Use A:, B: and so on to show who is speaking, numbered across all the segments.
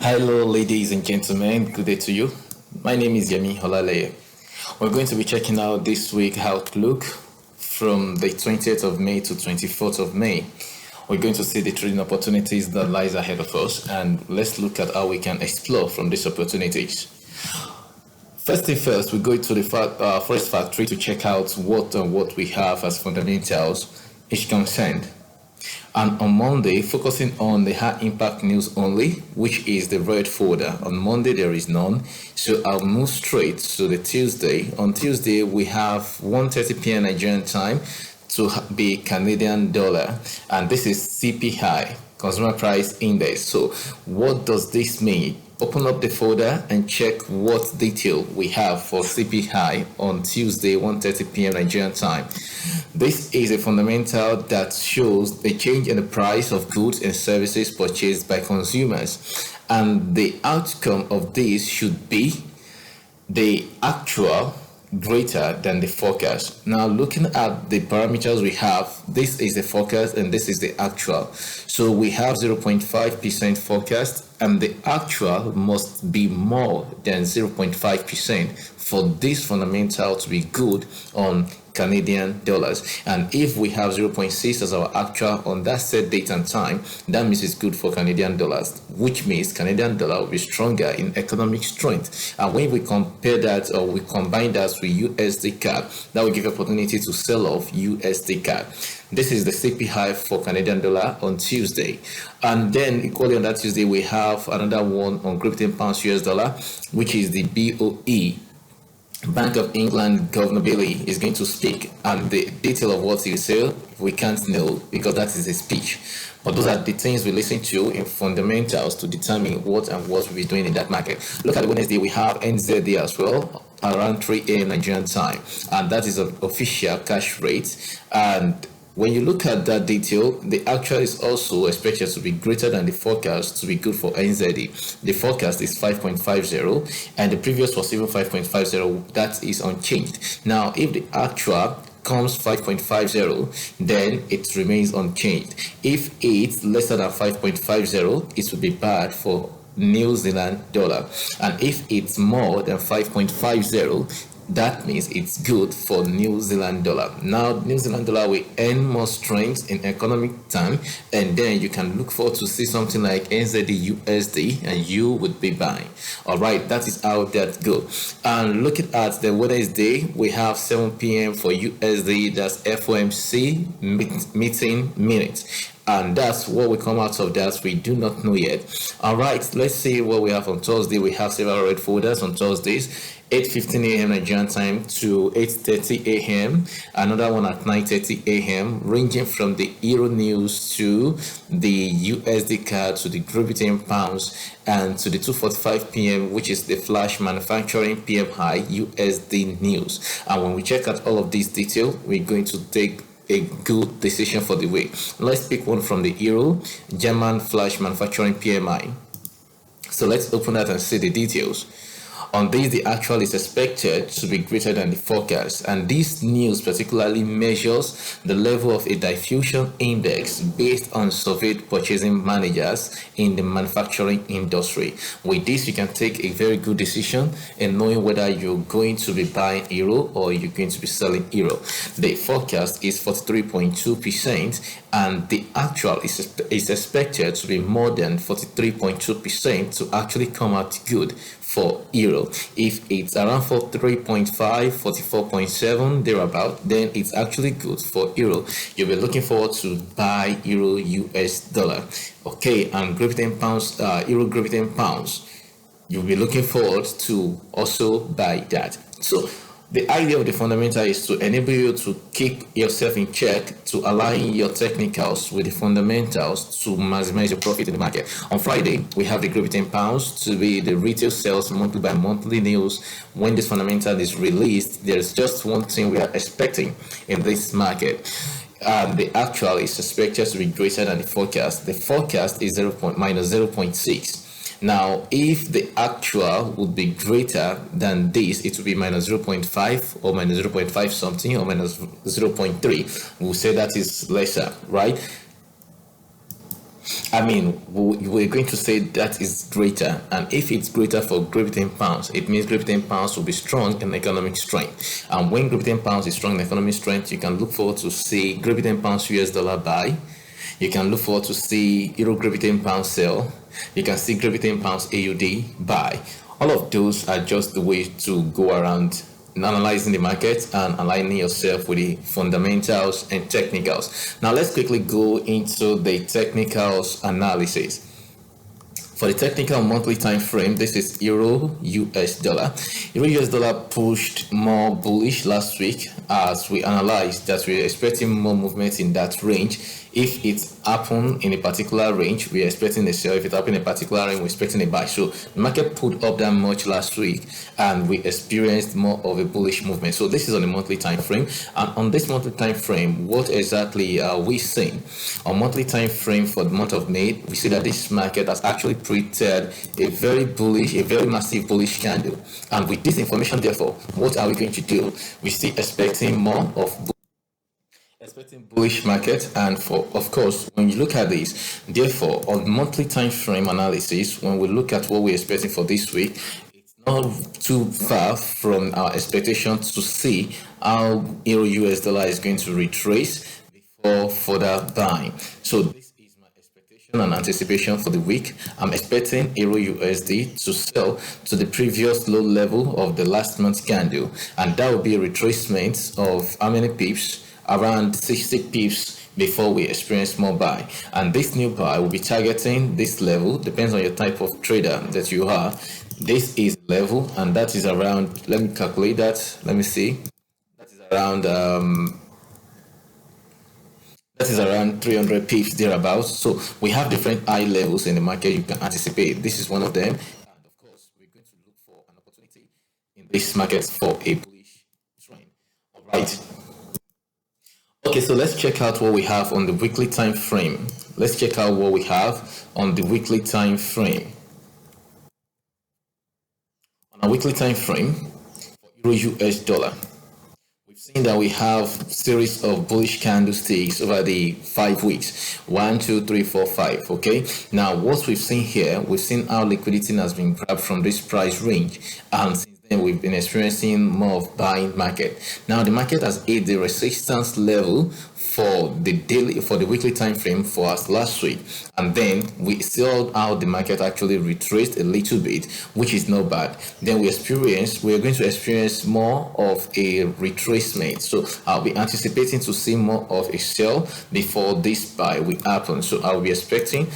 A: Hello, ladies and gentlemen. Good day to you. My name is Yemi Holaleye. We're going to be checking out this week outlook from the 20th of May to 24th of May. We're going to see the trading opportunities that lies ahead of us, and let's look at how we can explore from these opportunities. First thing first, we go to the first factory to check out what we have as fundamentals is concerned. And on Monday, focusing on the high impact news only, which is the red folder. On Monday, there is none. So I'll move straight to the Tuesday. On Tuesday, we have 1:30 p.m. Nigerian time to be Canadian dollar. And this is CPI, Consumer Price Index. So what does this mean? Open up the folder and check what detail we have for CPI on Tuesday, 1:30 p.m. Nigerian time. This is a fundamental that shows the change in the price of goods and services purchased by consumers. And the outcome of this should be the actual greater than the forecast. Now, looking at the parameters we have, this is the forecast and this is the actual. So we have 0.5% forecast, and the actual must be more than 0.5% for this fundamental to be good on Canadian dollars. And if we have 0.6 as our actual on that set date and time, that means it's good for Canadian dollars, which means Canadian dollar will be stronger in economic strength. And when we compare that, or we combine that with USDCAD, that will give opportunity to sell off USDCAD. This is the CPI for Canadian dollar on Tuesday. And then equally on that Tuesday, we have another one on Great Britain pounds US dollar, which is the BOE. Bank of England Governor Bailey is going to speak, and the detail of what he will say we can't know because that is a speech. But those are the things we listen to in fundamentals to determine what we'll be doing in that market. Look at Wednesday, we have NZD as well around 3 a.m. Nigerian time, and that is an official cash rate. And when you look at that detail, the actual is also expected to be greater than the forecast to be good for NZD. The forecast is 5.50 and the previous was even 5.50. That is unchanged. Now, if the actual comes 5.50, then it remains unchanged. If it's lesser than 5.50, it will be bad for New Zealand dollar. And if it's more than 5.50, that means it's good for New Zealand dollar. Now, New Zealand dollar will earn more strength in economic time, and then you can look forward to see something like NZD USD, and you would be buying. All right, that is how that goes. And looking at the Wednesday, we have 7 p.m. for USD. That's FOMC meeting minutes. And that's what we come out of that. We do not know yet. All right, let's see what we have on Thursday. We have several red folders on Thursdays. 8:15 a.m. Nigerian time to 8:30 a.m. Another one at 9:30 a.m. ranging from the Euro news to the USDCAD to the Great Britain pounds and to the 2:45 p.m. which is the flash manufacturing PM high USD news. And when we check out all of these details, we're going to take a good decision for the week. Let's pick one from the Euro German flash manufacturing PMI. So let's open that and see the details. On this, the actual is expected to be greater than the forecast, and this news particularly measures the level of a diffusion index based on surveyed purchasing managers in the manufacturing industry. With this, you can take a very good decision in knowing whether you're going to be buying euro or you're going to be selling euro. The forecast is 43.2%, and the actual is expected to be more than 43.2% to actually come out good for euro. If it's around 43.5, 44.7 thereabout, then it's actually good for euro. You'll be looking forward to buy euro US dollar. Okay, and Great Britain pounds, euro Great Britain pounds, you'll be looking forward to also buy that. So the idea of the fundamental is to enable you to keep yourself in check, to align your technicals with the fundamentals to maximize your profit in the market. On Friday, we have the Great Britain pounds to be the retail sales monthly by monthly news. When this fundamental is released, there's just one thing we are expecting in this market. The actual is expected to be greater than the forecast. The forecast is minus 0.6. Now, if the actual would be greater than this, it would be minus 0.5 or minus 0.5 something or minus 0.3. We'll say that is lesser, right? I mean, we're going to say that is greater, and if it's greater for Great Britain pounds, it means Great Britain pounds will be strong in economic strength. And when Great Britain pounds is strong in economic strength, you can look forward to see Great Britain pounds US dollar buy. You can look forward to see Euro Great Britain pound sell. You can see Great Britain pounds AUD buy. All of those are just the way to go around analyzing the market and aligning yourself with the fundamentals and technicals. Now let's quickly go into the technicals analysis. For the technical monthly time frame, this is Euro US dollar. Euro US dollar pushed more bullish last week as we analyzed that we're expecting more movement in that range. If it happened in a particular range, we're expecting a sell. If it happened in a particular range, we're expecting a buy. So the market pulled up that much last week and we experienced more of a bullish movement. So this is on the monthly time frame. And on this monthly time frame, what exactly are we seeing? On monthly time frame for the month of May, we see that this market has actually printed a very bullish, a very massive bullish candle. And with this information, therefore, what are we going to do? We still expecting more of bullish market. And for, of course, when you look at this, therefore on monthly time frame analysis, when we look at what we're expecting for this week, it's not too far from our expectations to see how Euro US dollar is going to retrace before further buying. So this is my expectation and anticipation for the week. I'm expecting Euro USD to sell to the previous low level of the last month's candle, and that will be a retracement of how many pips? Around 60 pips before we experience more buy. And this new buy will be targeting this level, depends on your type of trader that you are. This is level, and that is around, let me calculate that, let me see, that is around 300 pips thereabouts. So we have different high levels in the market you can anticipate. This is one of them, and of course we're going to look for an opportunity in this market for a bullish trend. All right. Okay, so let's check out what we have on the weekly time frame. Let's check out what we have on the weekly time frame. On a weekly time frame for Euro US dollar, we've seen that we have series of bullish candlesticks over the 5 weeks. 1, 2, 3, 4, 5. Okay, now what we've seen here, we've seen how liquidity has been grabbed from this price range, and since then we've been experiencing more of buying market. Now the market has hit the resistance level for the weekly time frame for us last week, and then we saw how the market actually retraced a little bit, which is not bad. Then we're going to experience more of a retracement. So I'll be anticipating to see more of a sell before this buy will happen. So I'll be expecting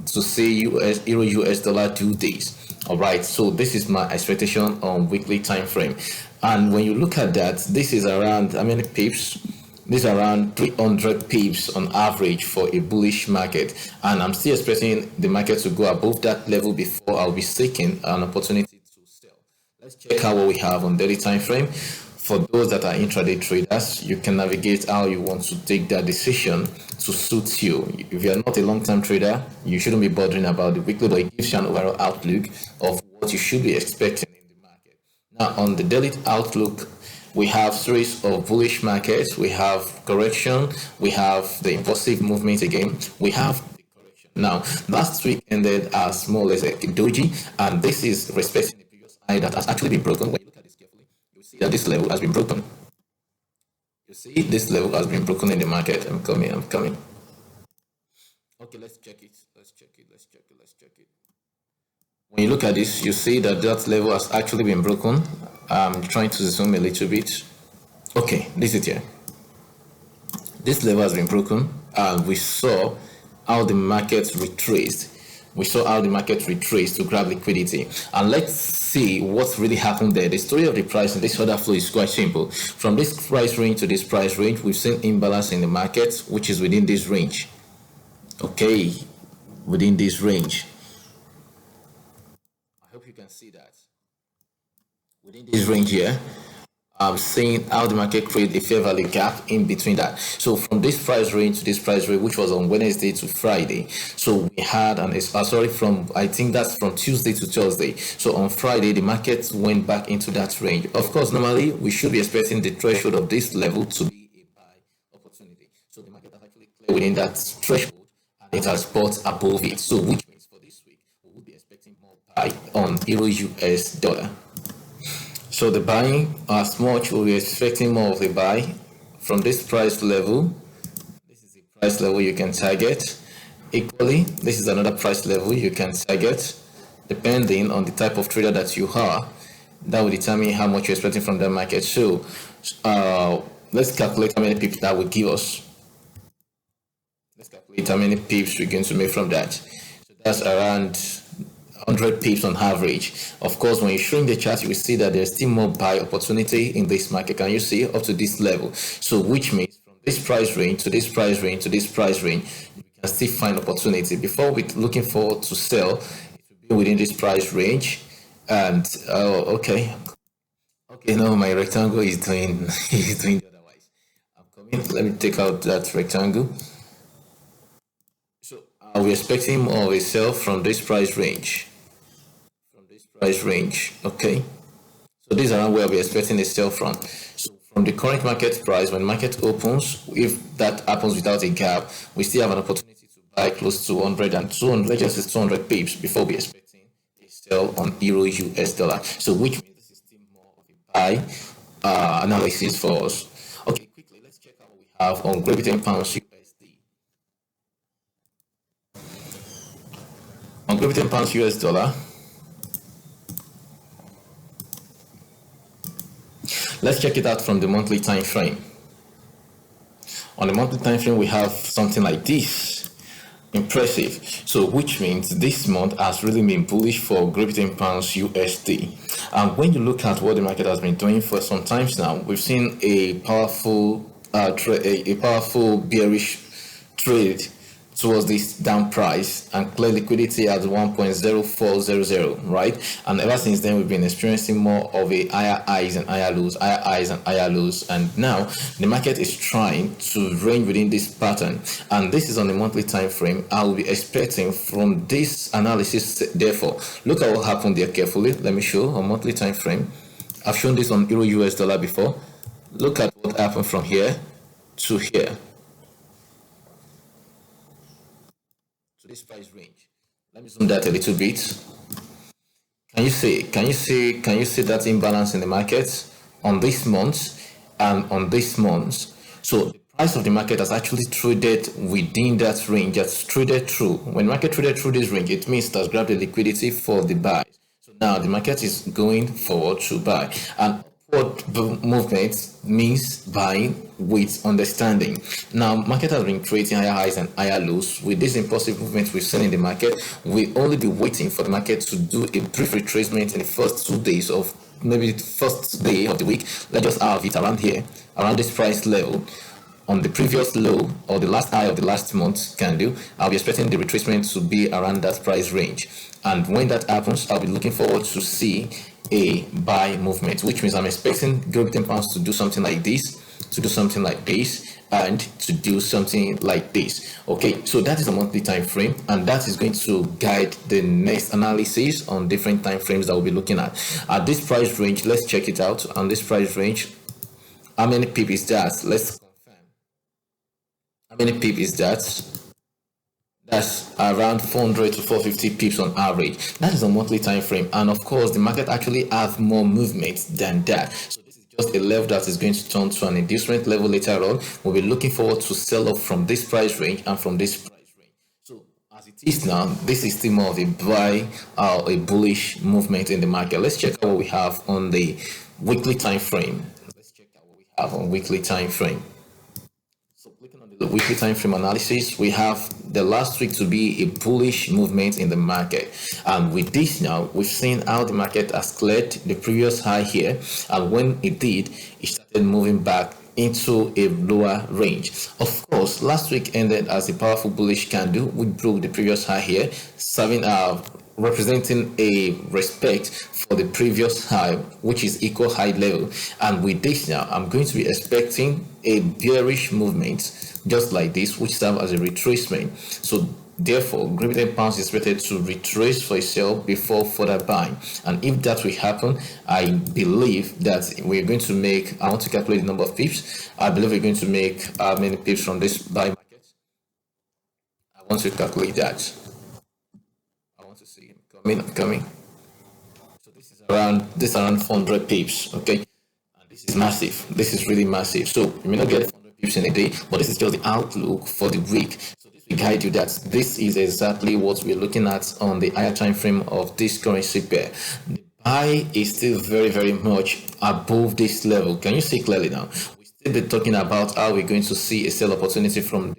A: to see Euro US dollar do this. All right, so this is my expectation on weekly time frame. And when you look at that, this is around how many pips? This is around 300 pips on average for a bullish market, and I'm still expecting the market to go above that level before I'll be seeking an opportunity to sell. Let's check out what we have on daily time frame. For those that are intraday traders, you can navigate how you want to take that decision to suit you. If you're not a long-term trader, you shouldn't be bothering about the weekly, but it gives you an overall outlook of what you should be expecting in the market. Now on the daily outlook, we have series of bullish markets, we have correction, we have the impulsive movement again, we have the correction. Now last week ended as more or less a doji, and this is respecting the previous high that has actually been broken. When you look at this carefully, you see that this level has been broken. You see this level has been broken in the market. I'm coming. Okay, let's check it. When you look at this, you see that that level has actually been broken. I'm trying to zoom a little bit. Okay, this is here. This level has been broken, and we saw how the market retraced. To grab liquidity. And let's see what really happened there. The story of the price and this order flow is quite simple. From this price range to this price range, we've seen imbalance in the market, which is within this range. Okay, within this range. I hope you can see that. Within this range here, I'm seeing how the market create a fair value gap in between that. So from this price range to this price range, which was on Wednesday to Friday, so we had I think that's from Tuesday to Thursday. So on Friday, the market went back into that range. Of course, normally we should be expecting the threshold of this level to be a buy opportunity. So the market has actually cleared within that threshold, and it has bought above it. So which means for this week, we will be expecting more buy on Euro US dollar. So the buying as much, we'll be expecting more of the buy from this price level. This is the price level you can target. Equally, this is another price level you can target, depending on the type of trader that you are. That will determine how much you're expecting from the market. So let's calculate how many pips that will give us. Let's calculate how many pips we're going to make from that. So that's around 100 pips on average. Of course, when you shrink the chart, you will see that there's still more buy opportunity in this market. Can you see up to this level? So which means from this price range to this price range to this price range, you can still find opportunity. Before we're looking forward to sell, it will be within this price range. And okay, no, my rectangle is doing the otherwise. I'm coming. Let me take out that rectangle. So we're expecting more of a sell from this price range. Okay, so these are where we're expecting a sell from. So from the current market price, when market opens, if that happens without a gap, we still have an opportunity to buy close to 100 and 200, let's just say 200 pips before we expecting a sell on Euro US dollar. So which means this is still more of a buy analysis for us. Okay, quickly let's check out what we have on Great Britain pounds USD. On Great Britain pounds US dollar, let's check it out from the monthly time frame. On the monthly time frame, we have something like this. Impressive. So which means this month has really been bullish for Great Britain pounds USD. And when you look at what the market has been doing for some times now, we've seen a powerful bearish trade towards this down price and clear liquidity at 1.0400, right? And ever since then, we've been experiencing more of a higher highs and higher lows, and now the market is trying to range within this pattern, and this is on the monthly time frame. I will be expecting from this analysis, therefore look at what happened there carefully. Let me show on monthly time frame. I've shown this on Euro US dollar before. Look at what happened from here to here, this price range. Let me zoom that a little bit. Can you see that imbalance in the market on this month and on this month? So the price of the market has actually traded within that range, that's traded through. When market traded through this range, it means it has grabbed the liquidity for the buy. So now the market is going forward to buy, and upward movement means buying with understanding. Now market has been creating higher highs and higher lows. With this impulsive movement we've seen in the market, we only be waiting for the market to do a brief retracement in the first 2 days of, maybe the first day of the week. Let's just have it around here, around this price level, on the previous low or the last high of the last month candle. I'll be expecting the retracement to be around that price range, and when that happens, I'll be looking forward to see a buy movement, which means I'm expecting Great Britain pounds to do something like this, to do something like this, and to do something like this. Okay, so that is a monthly time frame, and that is going to guide the next analysis on different time frames that we'll be looking at this price range. Let's check it out. On this price range, how many pip is that? Let's confirm. How many pip is that? That's around 400 to 450 pips on average. That is a monthly time frame, and of course the market actually have more movement than that. So this is just a level that is going to turn to an inducement level later on. We'll be looking forward to sell off from this price range and from this price range. So as it is now, this is still more of a buy or a bullish movement in the market. Let's check out what we have on the weekly time frame. Let's check out what we have on weekly time frame. So clicking on the weekly time frame analysis, we have the last week to be a bullish movement in the market, and with this now we've seen how the market has cleared the previous high here, and when it did, it started moving back into a lower range. Of course, last week ended as a powerful bullish candle. We broke the previous high here, serving representing a respect for the previous high, which is equal high level. And with this now, I'm going to be expecting a bearish movement just like this, which serves as a retracement. So therefore, Great Britain pounds is expected to retrace for a sell before further buying, and if that will happen, I believe that we're going to make, I want to calculate the number of pips. I believe we're going to make many pips from this buy market. I want to calculate that. I want to see him coming. So this is around 400 pips, okay? And this is massive. This is really massive. So you may not get 400 pips in a day, but this is just the outlook for the week. So this will guide you that this is exactly what we're looking at on the higher time frame of this currency pair. The buy is still very, very much above this level. Can you see clearly now? We still be talking about how we're going to see a sell opportunity from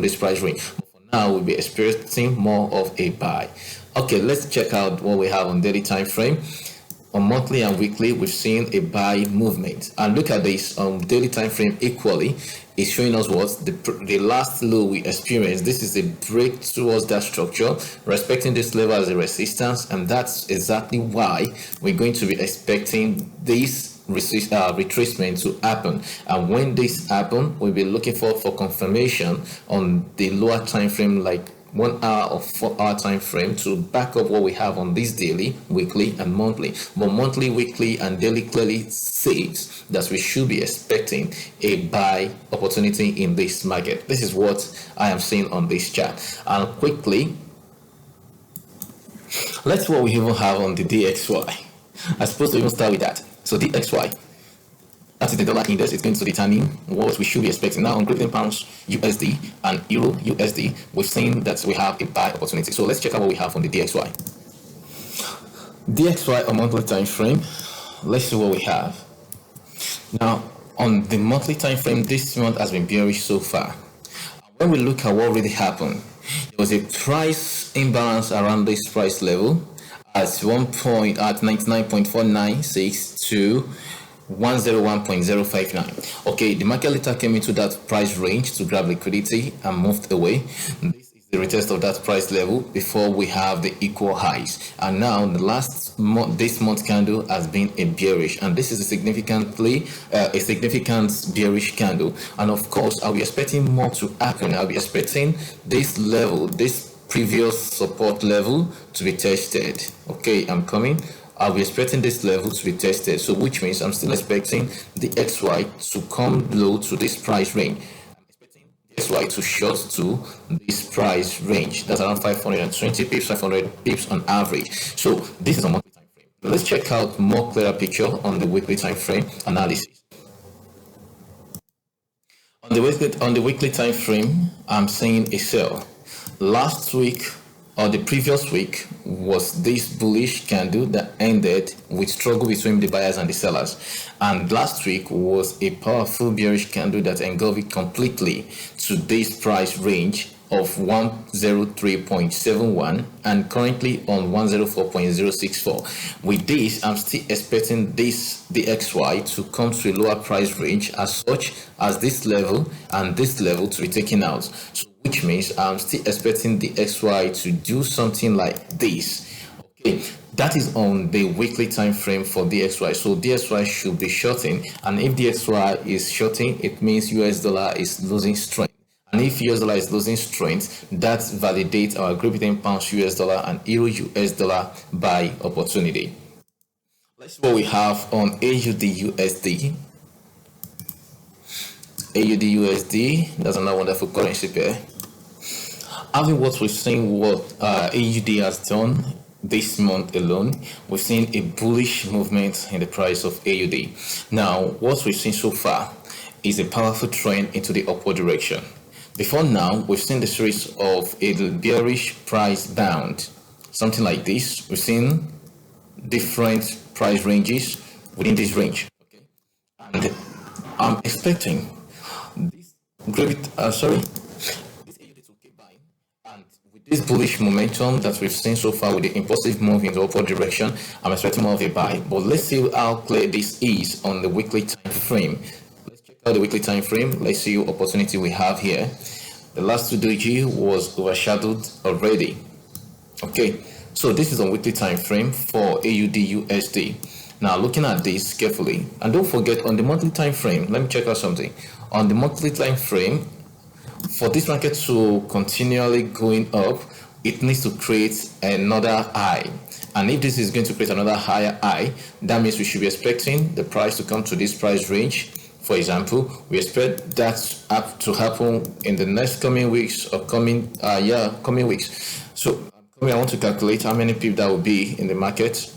A: this price range. But for now, we'll be experiencing more of a buy. Okay, let's check out what we have on daily time frame. On monthly and weekly, we've seen a buy movement, and look at this on daily time frame equally. It's showing us what the last low we experienced. This is a break towards that structure, respecting this level as a resistance, and that's exactly why we're going to be expecting this retracement to happen. And when this happens, we'll be looking for confirmation on the lower time frame, like 1 hour or 4 hour time frame, to back up what we have on this daily, weekly and monthly. But monthly, weekly and daily clearly says that we should be expecting a buy opportunity in this market. This is what I am seeing on this chart. And quickly, let's see what we even have on the DXY. I'm supposed to even start with that. So DXY, that is the dollar index. It's going to determine what we should be expecting. Now on Great Pounds USD and Euro USD, we've seen that we have a buy opportunity. So let's check out what we have on the DXY. DXY on monthly time frame. Let's see what we have. Now on the monthly time frame, this month has been bearish so far. When we look at what really happened, there was a price imbalance around this price level at 99.496 to 101.059. Okay, the market later came into that price range to grab liquidity and moved away. This is the retest of that price level before we have the equal highs. And now the last month, this month candle has been a bearish, and this is a significant bearish candle. And of course, I'll be expecting more to happen. I'll be expecting this level, this previous support level, to be tested. Okay, I'm coming. I'll be expecting this level to be tested, so which means I'm still expecting the XY to come below to this price range. I'm expecting the XY to short to this price range. That's around 520 pips, 500 pips on average. So this is a monthly time frame. Let's check out more clearer picture on the weekly time frame analysis. On the weekly time frame, I'm seeing a sell. Last week or the previous week was this bullish candle that ended with struggle between the buyers and the sellers, and last week was a powerful bearish candle that engulfed it completely to this price range of 103.71 and currently on 104.064. With this, I'm still expecting the XY to come to a lower price range, as such as this level and this level to be taken out. So which means I'm still expecting the XY to do something like this. Okay, that is on the weekly time frame for DXY. So DXY should be shorting, and if DXY is shorting, it means US dollar is losing strength. And if US dollar is losing strength, that validates our Great Pounds US dollar and Euro US dollar buy opportunity. Let's see what we have on AUDUSD. AUDUSD, that's another wonderful currency pair. Having what we've seen, what AUD has done this month alone, we've seen a bullish movement in the price of AUD. Now, what we've seen so far is a powerful trend into the upward direction. Before now, we've seen the series of a bearish price bound, something like this. We've seen different price ranges within this range. Okay, and I'm expecting this this bullish momentum that we've seen so far with the impulsive move in the upward direction, I'm expecting more of a buy. But let's see how clear this is on the weekly time frame. Let's check out the weekly time frame. Let's see what opportunity we have here. The last 2 doji was overshadowed already. Okay, so this is on weekly time frame for AUDUSD. Now looking at this carefully, and don't forget on the monthly time frame, let me check out something. On the monthly time frame, for this market to continually going up, it needs to create another high, and if this is going to create another higher high, that means we should be expecting the price to come to this price range For example, we expect that to happen in the next coming weeks or coming weeks. So I want to calculate how many pips that will be in the market.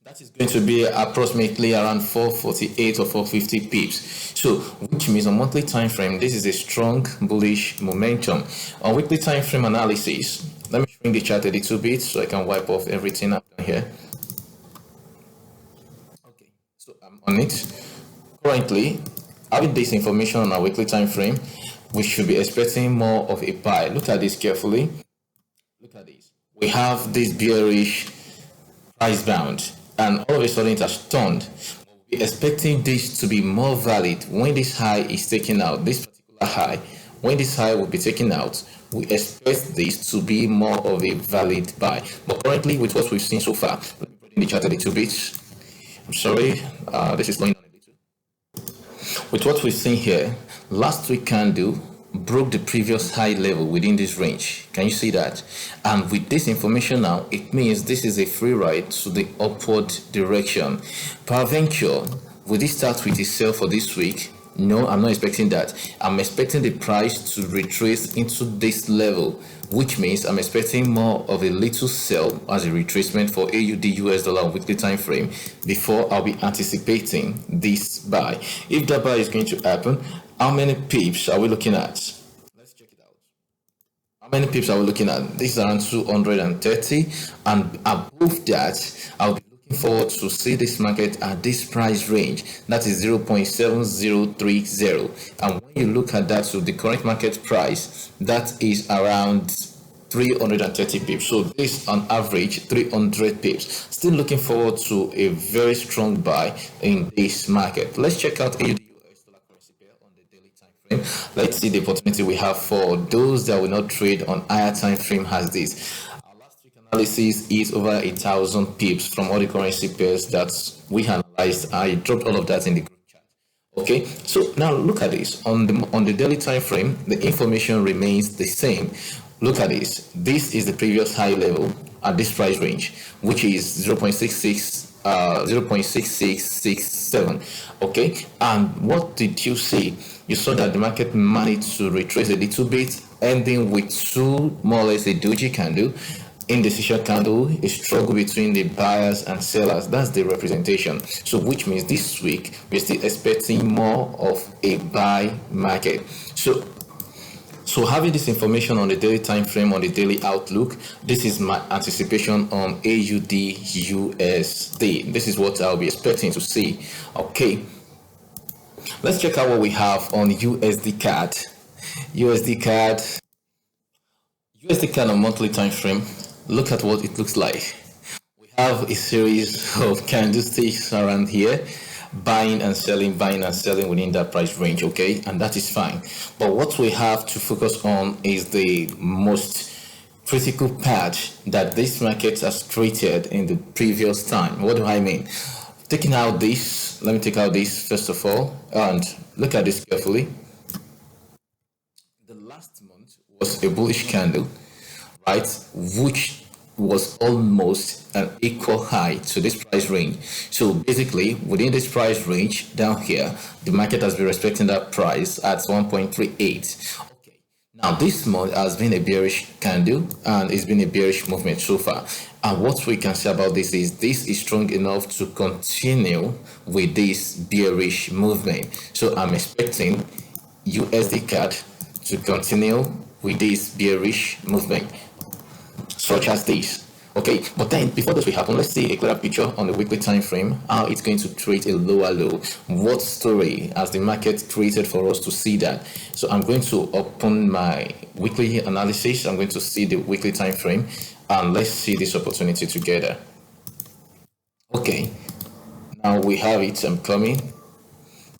A: That is going to be approximately around 448 or 450 pips. So, which means on monthly time frame, this is a strong bullish momentum. On weekly time frame analysis, let me shrink the chart a little bit so I can wipe off everything up here. Okay, so I'm on it. Currently, having this information on our weekly time frame, we should be expecting more of a buy. Look at this carefully. Look at this. We have this bearish price bound, and all of a sudden it has turned. We're expecting this to be more valid when this high is taken out, this particular high. When this high will be taken out, we expect this to be more of a valid buy. But currently, with what we've seen so far, let me put in the chart a little bit. I'm sorry, this is going on a little. With what we've seen here, last week candle broke the previous high level within this range. Can you see that? And with this information now, it means this is a free ride to the upward direction. Peradventure, will this start with a sell for this week? No, I'm not expecting that. I'm expecting the price to retrace into this level, which means I'm expecting more of a little sell as a retracement for AUD/USD on weekly time frame before I'll be anticipating this buy. If that buy is going to happen, how many pips are we looking at? Let's check it out. How many pips are we looking at? This is around 230, and above that, I'll be looking forward to see this market at this price range. That is 0.7030. And when you look at that, so the current market price, that is around 330 pips. So this on average 300 pips. Still looking forward to a very strong buy in this market. Let's check out AUD. Let's see the opportunity we have for those that will not trade on higher time frame as this. Our last week analysis is over 1,000 pips from all the currency pairs that we analyzed. I dropped all of that in the group chat. Okay, so now look at this on the daily time frame. The information remains the same. Look at this. This is the previous high level at this price range, which is 0.6667. Okay, and what did you see? You saw that the market managed to retrace a little bit, ending with two more or less a doji candle, indecision candle, a struggle between the buyers and sellers. That's the representation. So which means this week we're still expecting more of a buy market. So having this information on the daily time frame, on the daily outlook, this is my anticipation on AUD/USD. This is what I'll be expecting to see. Okay, let's check out what we have on USDCAD. USDCAD on monthly time frame. Look at what it looks like. We have a series of candlesticks around here, buying and selling within that price range. Okay, and that is fine, but what we have to focus on is the most critical patch that this market has created in the previous time. What do I mean? Taking out this, let me take out this first of all, and look at this carefully. The last month was a bullish candle, right, which was almost an equal high to this price range. So basically within this price range down here, the market has been respecting that price at 1.38. Okay, now this month has been a bearish candle and it's been a bearish movement so far, and what we can say about this is strong enough to continue with this bearish movement. So I'm expecting USDCAD to continue with this bearish movement such as this. Okay, but then before this will happen, let's see a clearer picture on the weekly time frame, how it's going to create a lower low. What story has the market created for us to see that? So I'm going to open my weekly analysis. I'm going to see the weekly time frame, and let's see this opportunity together. Okay, now we have it. I'm coming.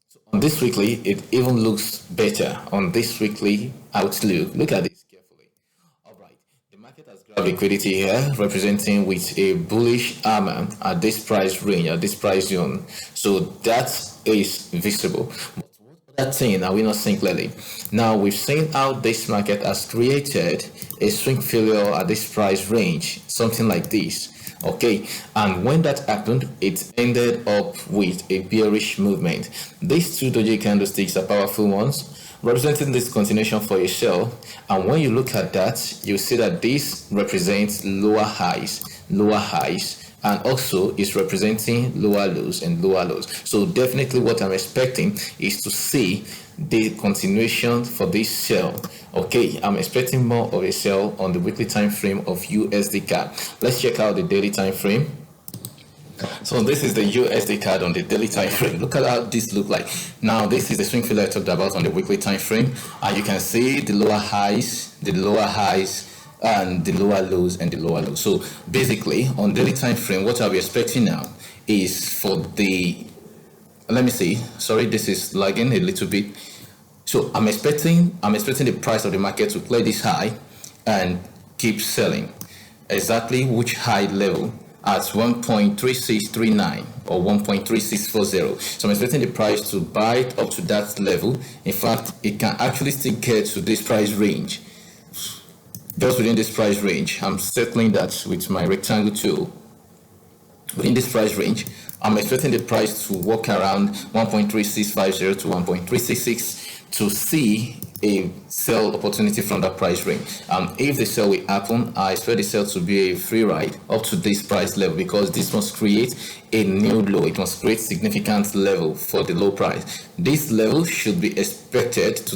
A: So on this weekly, it even looks better on this weekly outlook. Look at this carefully. All right, the market has grabbed liquidity here, representing with a bullish armor at this price range, at this price zone. So that is visible. But what other thing are we not seeing clearly? Now we've seen how this market has created a swing failure at this price range, something like this. Okay, and when that happened, it ended up with a bearish movement. These two doji candlesticks are powerful ones, representing this continuation for a sell. And when you look at that, you see that this represents lower highs, and also is representing lower lows and lower lows. So definitely what I'm expecting is to see the continuation for this sell. Okay, I'm expecting more of a sell on the weekly time frame of USD CAD. Let's check out the daily time frame. So this is the USD CAD on the daily time frame. Look at how this look like. Now this is the swing failure I talked about on the weekly time frame, and you can see the lower highs, and the lower lows and the lower lows. So basically on daily time frame, what I'll be expecting now is for the, let me see, sorry, this is lagging a little bit. So I'm expecting the price of the market to clear this high and keep selling. Exactly which high level? At 1.3639 or 1.3640. So I'm expecting the price to buy it up to that level. In fact, it can actually still get to this price range. Just within this price range, I'm circling that with my rectangle tool. Within this price range, I'm expecting the price to walk around 1.3650 to 1.366 to see a sell opportunity from that price range. If the sell will happen, I expect the sell to be a free ride up to this price level, because this must create a new low. It must create significant level for the low price. This level should be expected to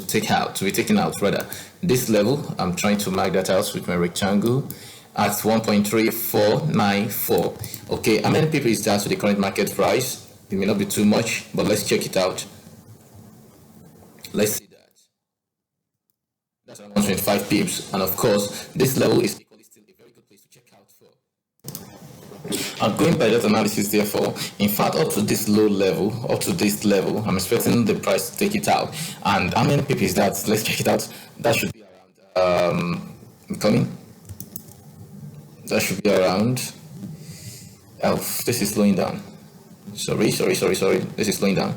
A: be taken out rather. This level, I'm trying to mark that out with my rectangle at 1.3494. okay, how many people is that to the current market price? It may not be too much, but let's check it out. Let's see that. That's around 125 pips, and of course this level is equally still a very good place to check out for. I'm going by that analysis, therefore, in fact, up to this low level, I'm expecting the price to take it out. And how many pips is that? Let's check it out. That should be around that should be around, oh, this is slowing down. Sorry, this is slowing down.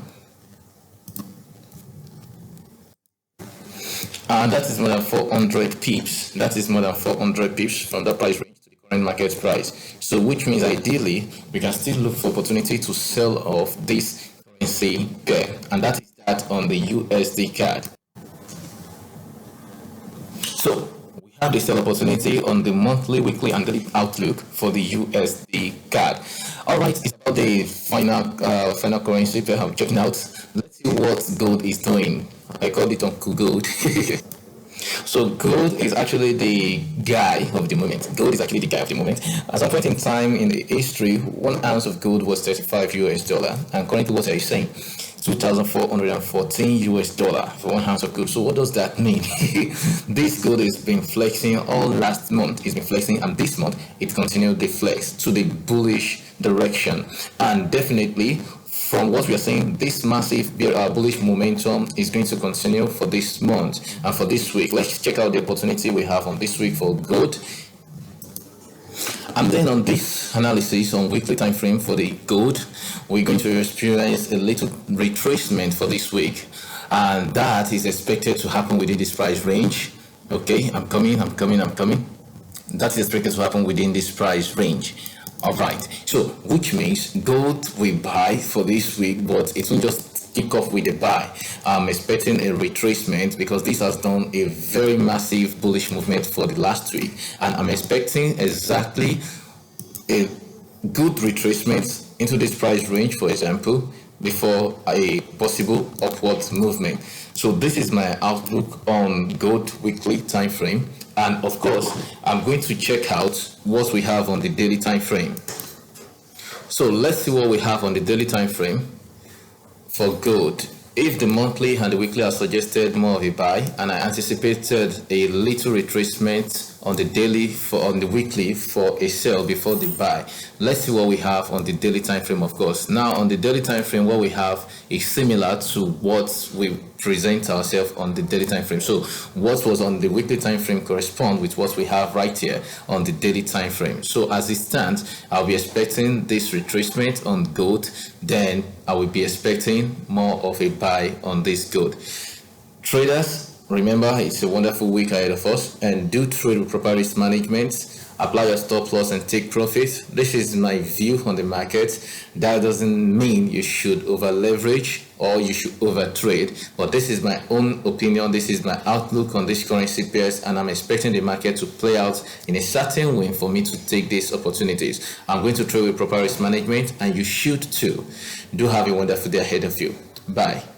A: And that is more than 400 pips. That is more than 400 pips from that price range to the current market price. So which means ideally we can still look for opportunity to sell off this currency pair, and that is that on the USD CAD. So we have the sell opportunity on the monthly, weekly, and daily outlook for the USD CAD. All right, it's about the final currency pair I'm checking out. Let's see what gold is doing. I called it Uncle Gold. So gold is actually the guy of the moment. At some point in time in the history, 1 ounce of gold was $35 and currently what are you saying? $2,414 for 1 ounce of gold. So what does that mean? This gold has been flexing all last month. It's been flexing, and this month it continued the flex to the bullish direction. And definitely, from what we are seeing, this massive bullish momentum is going to continue for this month and for this week. Let's check out the opportunity we have on this week for gold. And then on this analysis on weekly time frame for the gold, we're going to experience a little retracement for this week, and that is expected to happen within this price range. Okay, I'm coming. That is expected to happen within this price range. All right, so which means gold will buy for this week, but it will just kick off with a buy. I'm expecting a retracement because this has done a very massive bullish movement for the last week, and I'm expecting exactly a good retracement into this price range, for example, before a possible upward movement. So this is my outlook on gold weekly time frame, and of course I'm going to check out what we have on the daily time frame. So let's see what we have on the daily time frame for gold. If the monthly and the weekly are suggested more of a buy, and I anticipated a little retracement on the daily on the weekly for a sell before the buy. Let's see what we have on the daily time frame. Of course, now on the daily time frame, what we have is similar to what we present ourselves on the daily time frame. So what was on the weekly time frame correspond with what we have right here on the daily time frame. So as it stands, I'll be expecting this retracement on gold, then I will be expecting more of a buy on this gold. Traders, remember, it's a wonderful week ahead of us, and do trade with proper risk management. apply your stop loss and take profit. This is my view on the market. That doesn't mean you should over leverage or you should over trade, but this is my own opinion. This is my outlook on this currency pairs, and I'm expecting the market to play out in a certain way for me to take these opportunities. I'm going to trade with proper risk management, and you should too. Do have a wonderful day ahead of you. Bye.